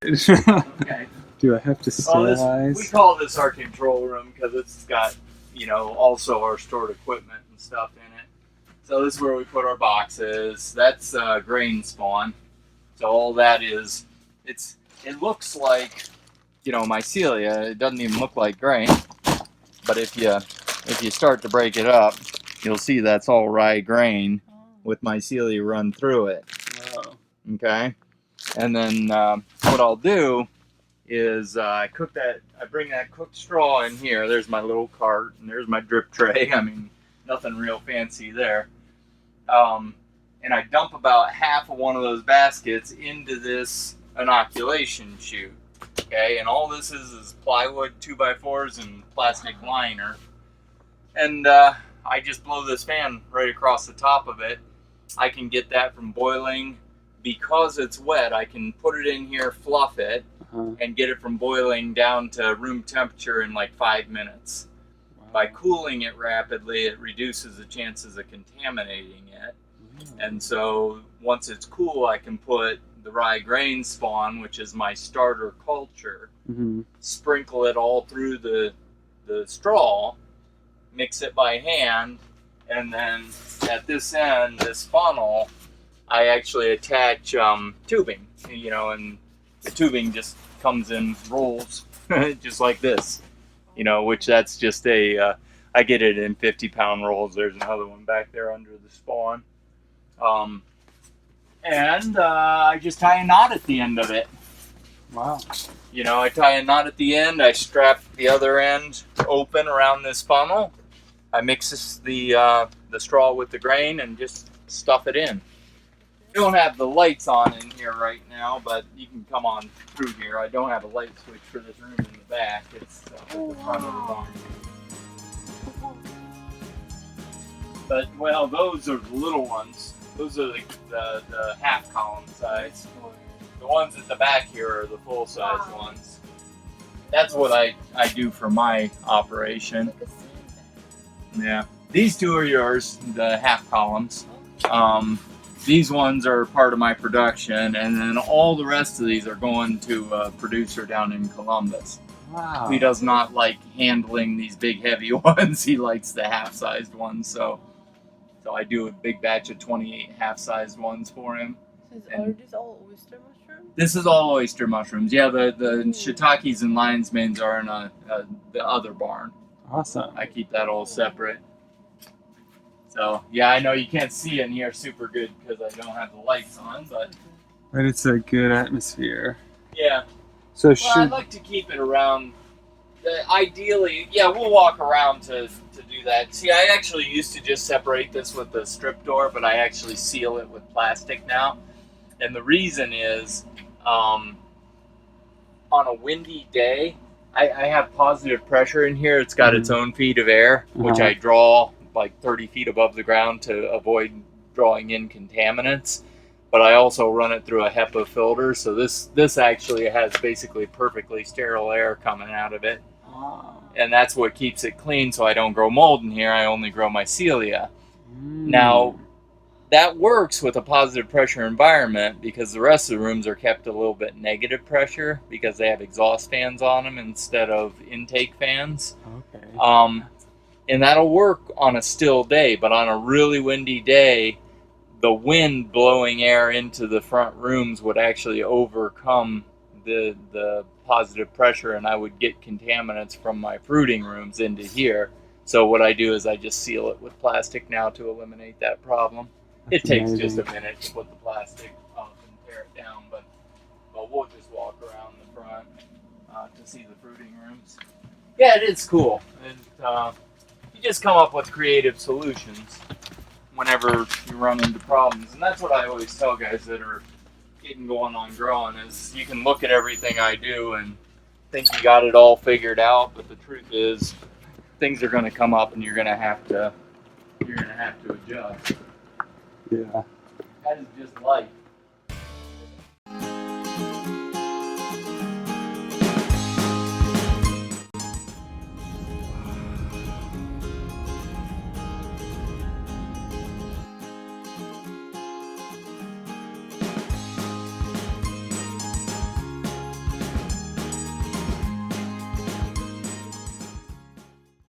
Okay. Do I have to sterilize? We call this our control room because it's got, also our stored equipment and stuff in it. So this is where we put our boxes. That's grain spawn. So all that is, it looks like, mycelia. It doesn't even look like grain. But if you start to break it up, you'll see that's all rye grain with mycelia run through it. Wow. Okay. And then what I'll do is I bring that cooked straw in here. There's my little cart, and there's my drip tray. I mean, nothing real fancy there. And I dump about half of one of those baskets into this inoculation chute. Okay, and all this is plywood 2x4s and plastic liner. And I just blow this fan right across the top of it. I can get that from boiling. Because it's wet, I can put it in here, fluff it, and get it from boiling down to room temperature in like 5 minutes. Wow. By cooling it rapidly, it reduces the chances of contaminating it. And so once it's cool, I can put the rye grain spawn, which is my starter culture, sprinkle it all through the straw, mix it by hand, and then at this end, this funnel, I actually attach tubing, and the tubing just comes in rolls, just like this, which that's just I get it in 50-pound rolls. There's another one back there under the spawn. And I just tie a knot at the end of it. Wow. I tie a knot at the end. I strap the other end open around this funnel. I mix the straw with the grain and just stuff it in. I don't have the lights on in here right now, but you can come on through here. I don't have a light switch for this room in the back. It's at the front of the barn. But, well, those are the little ones. Those are the half column size. The ones at the back here are the full size ones. That's what I do for my operation. Yeah. These two are yours, the half columns. These ones are part of my production, and then all the rest of these are going to a producer down in Columbus. Wow. He does not like handling these big heavy ones. He likes the half-sized ones, so I do a big batch of 28 half-sized ones for him. Are these all oyster mushrooms? This is all oyster mushrooms. Yeah, the shiitakes and lion's manes are in the other barn. Awesome. I keep that all separate. So, yeah, I know you can't see in here super good because I don't have the lights on, but it's a good atmosphere. Yeah. So I'd like to keep it around. Ideally, yeah, we'll walk around to do that. See, I actually used to just separate this with the strip door, but I actually seal it with plastic now. And the reason is, on a windy day, I have positive pressure in here. It's got its own feet of air, which I draw like 30 feet above the ground to avoid drawing in contaminants. But I also run it through a HEPA filter, so this actually has basically perfectly sterile air coming out of it. Wow. And that's what keeps it clean, so I don't grow mold in here. I only grow mycelia. Now, that works with a positive pressure environment because the rest of the rooms are kept a little bit negative pressure because they have exhaust fans on them instead of intake fans. Okay. And that'll work on a still day, but on a really windy day, the wind blowing air into the front rooms would actually overcome the positive pressure, and I would get contaminants from my fruiting rooms into here. So what I do is I just seal it with plastic now to eliminate that problem. It takes just a minute to put the plastic up and tear it down, but we'll just walk around the front to see the fruiting rooms. Yeah, it is cool. And you just come up with creative solutions whenever you run into problems. And that's what I always tell guys that are getting going on growing is you can look at everything I do and think you got it all figured out, but the truth is things are going to come up and you're going to have to adjust. Yeah. That is just life.